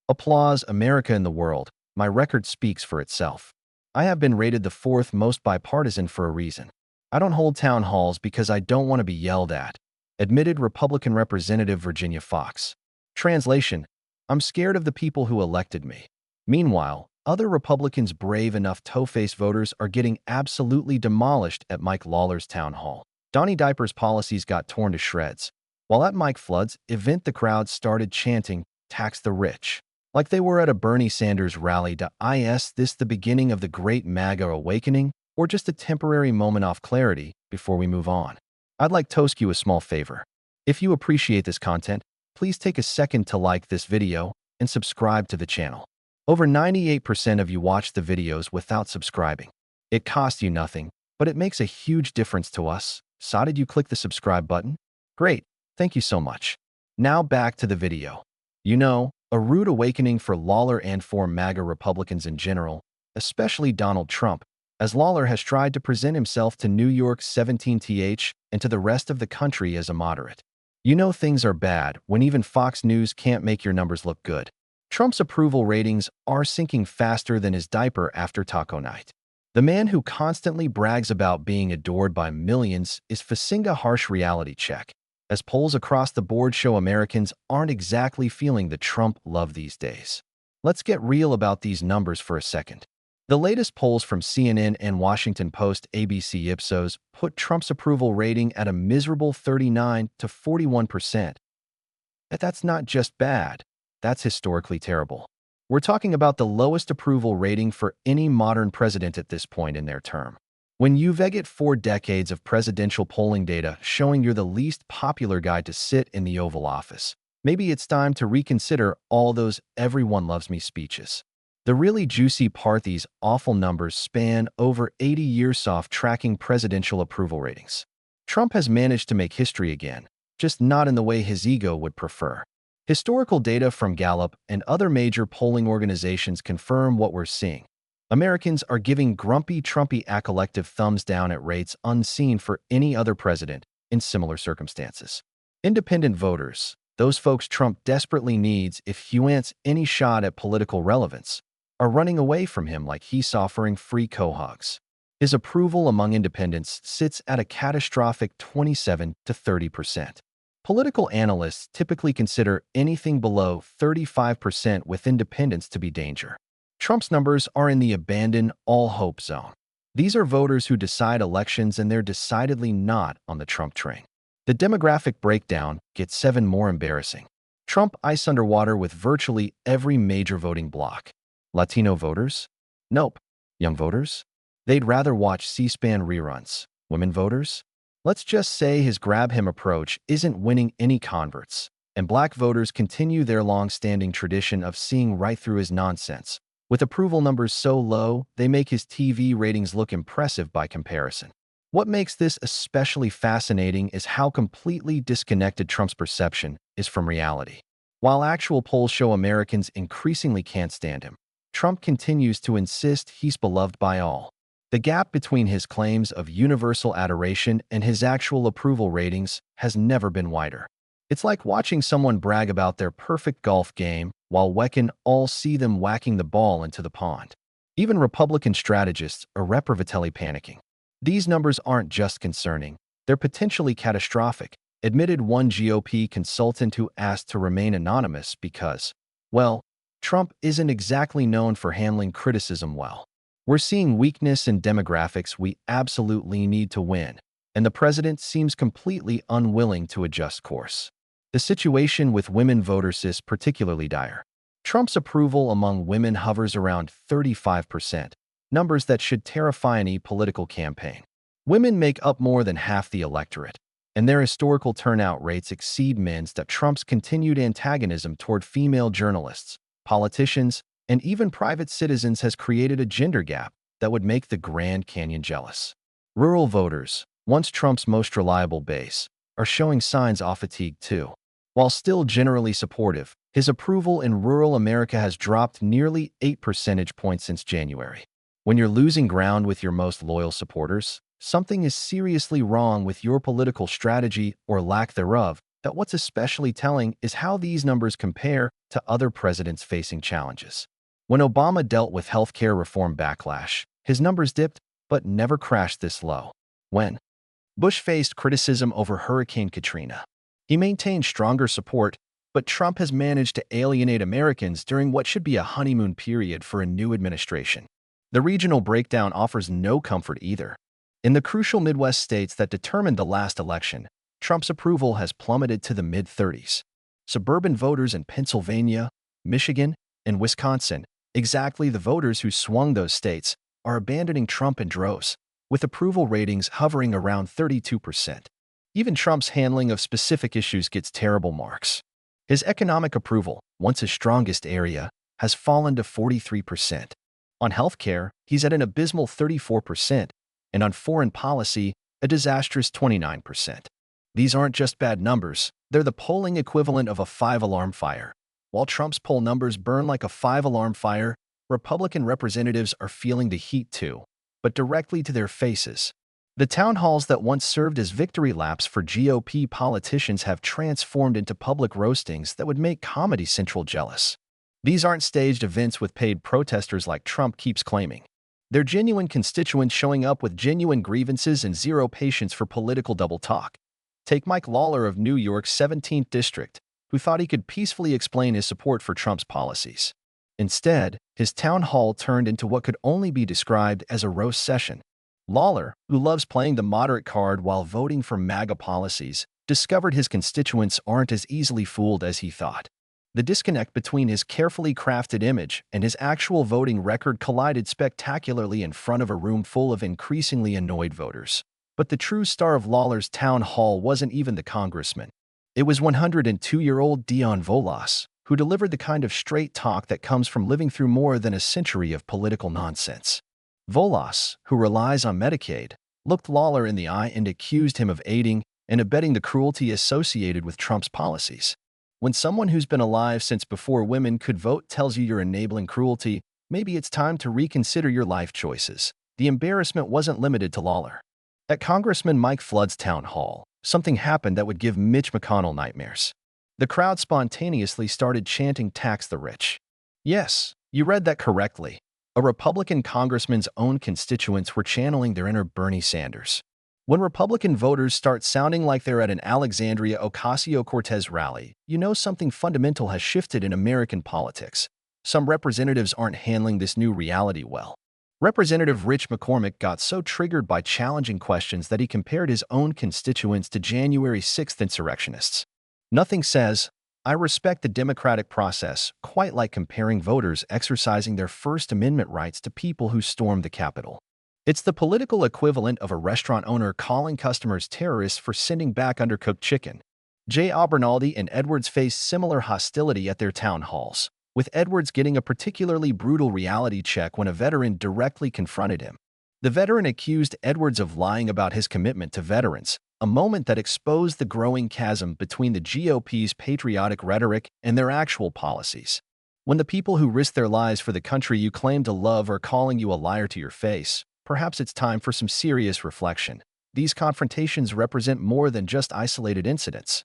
Applause, America in the world. My record speaks for itself. I have been rated the fourth most bipartisan for a reason. I don't hold town halls because I don't want to be yelled at. Admitted Republican Representative Virginia Fox. Translation: I'm scared of the people who elected me. Meanwhile, other Republicans brave enough toe-faced voters are getting absolutely demolished at Mike Lawler's town hall. Donnie Diaper's policies got torn to shreds. While at Mike Flood's event, the crowd started chanting, "Tax the rich," like they were at a Bernie Sanders rally. Is this the beginning of the Great MAGA Awakening, or just a temporary moment of clarity before we move on? I'd like to ask you a small favor. If you appreciate this content, please take a second to like this video and subscribe to the channel. Over 98% of you watch the videos without subscribing. It costs you nothing, but it makes a huge difference to us. So did you click the subscribe button? Great, thank you so much. Now back to the video. A rude awakening for Lawler and for MAGA Republicans in general, especially Donald Trump, as Lawler has tried to present himself to New York's 17th and to the rest of the country as a moderate. Things are bad when even Fox News can't make your numbers look good. Trump's approval ratings are sinking faster than his diaper after taco night. The man who constantly brags about being adored by millions is facing a harsh reality check, as polls across the board show Americans aren't exactly feeling the Trump love these days. Let's get real about these numbers for a second. The latest polls from CNN and Washington Post ABC Ipsos put Trump's approval rating at a miserable 39 to 41%. That's not just bad, that's historically terrible. We're talking about the lowest approval rating for any modern president at this point in their term. When you've got 4 decades of presidential polling data showing you're the least popular guy to sit in the Oval Office, maybe it's time to reconsider all those "everyone loves me" speeches. The really juicy part: these awful numbers span over 80 years of tracking presidential approval ratings. Trump has managed to make history again, just not in the way his ego would prefer. Historical data from Gallup and other major polling organizations confirm what we're seeing. Americans are giving grumpy Trumpy a collective thumbs down at rates unseen for any other president in similar circumstances. Independent voters, those folks Trump desperately needs if he wants any shot at political relevance, are running away from him like he's offering free co-hogs. His approval among independents sits at a catastrophic 27 to 30%. Political analysts typically consider anything below 35% with independents to be danger. Trump's numbers are in the abandon all hope zone. These are voters who decide elections, and they're decidedly not on the Trump train. The demographic breakdown gets even more embarrassing. Trump ice underwater with virtually every major voting bloc. Latino voters? Nope. Young voters? They'd rather watch C-SPAN reruns. Women voters? Let's just say his grab him approach isn't winning any converts, and black voters continue their long-standing tradition of seeing right through his nonsense. With approval numbers so low, they make his TV ratings look impressive by comparison. What makes this especially fascinating is how completely disconnected Trump's perception is from reality. While actual polls show Americans increasingly can't stand him, Trump continues to insist he's beloved by all. The gap between his claims of universal adoration and his actual approval ratings has never been wider. It's like watching someone brag about their perfect golf game while we can all see them whacking the ball into the pond. Even Republican strategists are reprovately panicking. These numbers aren't just concerning, they're potentially catastrophic, admitted one GOP consultant who asked to remain anonymous because, well, Trump isn't exactly known for handling criticism well. We're seeing weakness in demographics we absolutely need to win, and the president seems completely unwilling to adjust course. The situation with women voters is particularly dire. Trump's approval among women hovers around 35%, numbers that should terrify any political campaign. Women make up more than half the electorate, and their historical turnout rates exceed men's. That Trump's continued antagonism toward female journalists, politicians, and even private citizens has created a gender gap that would make the Grand Canyon jealous. Rural voters, once Trump's most reliable base, are showing signs of fatigue too. While still generally supportive, his approval in rural America has dropped nearly 8 percentage points since January. When you're losing ground with your most loyal supporters, something is seriously wrong with your political strategy or lack thereof. that what's especially telling is how these numbers compare to other presidents facing challenges. When Obama dealt with healthcare reform backlash, his numbers dipped but never crashed this low. When Bush faced criticism over Hurricane Katrina, he maintained stronger support, but Trump has managed to alienate Americans during what should be a honeymoon period for a new administration. The regional breakdown offers no comfort either. In the crucial Midwest states that determined the last election, Trump's approval has plummeted to the mid-30s. Suburban voters in Pennsylvania, Michigan, and Wisconsin, exactly the voters who swung those states, are abandoning Trump in droves, with approval ratings hovering around 32%. Even Trump's handling of specific issues gets terrible marks. His economic approval, once his strongest area, has fallen to 43%. On healthcare, he's at an abysmal 34%, and on foreign policy, a disastrous 29%. These aren't just bad numbers, they're the polling equivalent of a 5-alarm fire. While Trump's poll numbers burn like a 5-alarm fire, Republican representatives are feeling the heat too, but directly to their faces. The town halls that once served as victory laps for GOP politicians have transformed into public roastings that would make Comedy Central jealous. These aren't staged events with paid protesters like Trump keeps claiming. They're genuine constituents showing up with genuine grievances and zero patience for political double talk. Take Mike Lawler of New York's 17th District, who thought he could peacefully explain his support for Trump's policies. Instead, his town hall turned into what could only be described as a roast session. Lawler, who loves playing the moderate card while voting for MAGA policies, discovered his constituents aren't as easily fooled as he thought. The disconnect between his carefully crafted image and his actual voting record collided spectacularly in front of a room full of increasingly annoyed voters. But the true star of Lawler's town hall wasn't even the congressman. It was 102-year-old Dion Volas, who delivered the kind of straight talk that comes from living through more than a century of political nonsense. Volas, who relies on Medicaid, looked Lawler in the eye and accused him of aiding and abetting the cruelty associated with Trump's policies. When someone who's been alive since before women could vote tells you you're enabling cruelty, maybe it's time to reconsider your life choices. The embarrassment wasn't limited to Lawler. At Congressman Mike Flood's town hall, something happened that would give Mitch McConnell nightmares. The crowd spontaneously started chanting "Tax the Rich." Yes, you read that correctly. A Republican congressman's own constituents were channeling their inner Bernie Sanders. When Republican voters start sounding like they're at an Alexandria Ocasio-Cortez rally, you know something fundamental has shifted in American politics. Some representatives aren't handling this new reality well. Representative Rich McCormick got so triggered by challenging questions that he compared his own constituents to January 6th insurrectionists. Nothing says, "I respect the democratic process," quite like comparing voters exercising their First Amendment rights to people who stormed the Capitol. It's the political equivalent of a restaurant owner calling customers terrorists for sending back undercooked chicken. Jay Abernaldi and Edwards faced similar hostility at their town halls, with Edwards getting a particularly brutal reality check when a veteran directly confronted him. The veteran accused Edwards of lying about his commitment to veterans, a moment that exposed the growing chasm between the GOP's patriotic rhetoric and their actual policies. When the people who risk their lives for the country you claim to love are calling you a liar to your face, perhaps it's time for some serious reflection. These confrontations represent more than just isolated incidents.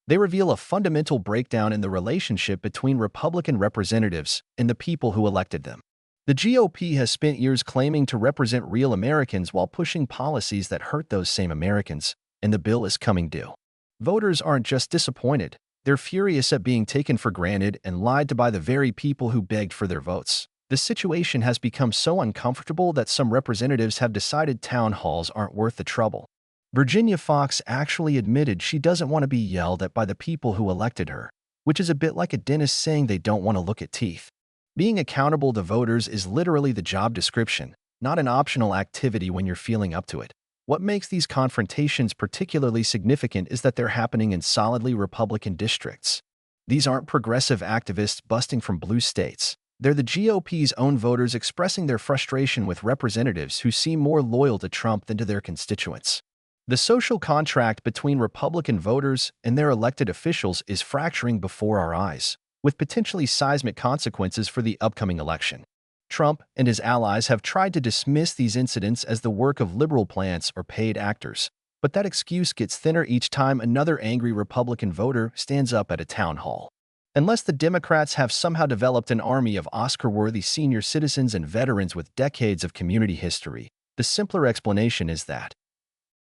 They reveal a fundamental breakdown in the relationship between Republican representatives and the people who elected them. The GOP has spent years claiming to represent real Americans while pushing policies that hurt those same Americans, and the bill is coming due. Voters aren't just disappointed, they're furious at being taken for granted and lied to by the very people who begged for their votes. The situation has become so uncomfortable that some representatives have decided town halls aren't worth the trouble. Virginia Fox actually admitted she doesn't want to be yelled at by the people who elected her, which is a bit like a dentist saying they don't want to look at teeth. Being accountable to voters is literally the job description, not an optional activity when you're feeling up to it. What makes these confrontations particularly significant is that they're happening in solidly Republican districts. These aren't progressive activists busting from blue states. They're the GOP's own voters expressing their frustration with representatives who seem more loyal to Trump than to their constituents. The social contract between Republican voters and their elected officials is fracturing before our eyes, with potentially seismic consequences for the upcoming election. Trump and his allies have tried to dismiss these incidents as the work of liberal plants or paid actors, But that excuse gets thinner each time another angry Republican voter stands up at a town hall. Unless the Democrats have somehow developed an army of Oscar-worthy senior citizens and veterans with decades of community history, the simpler explanation is that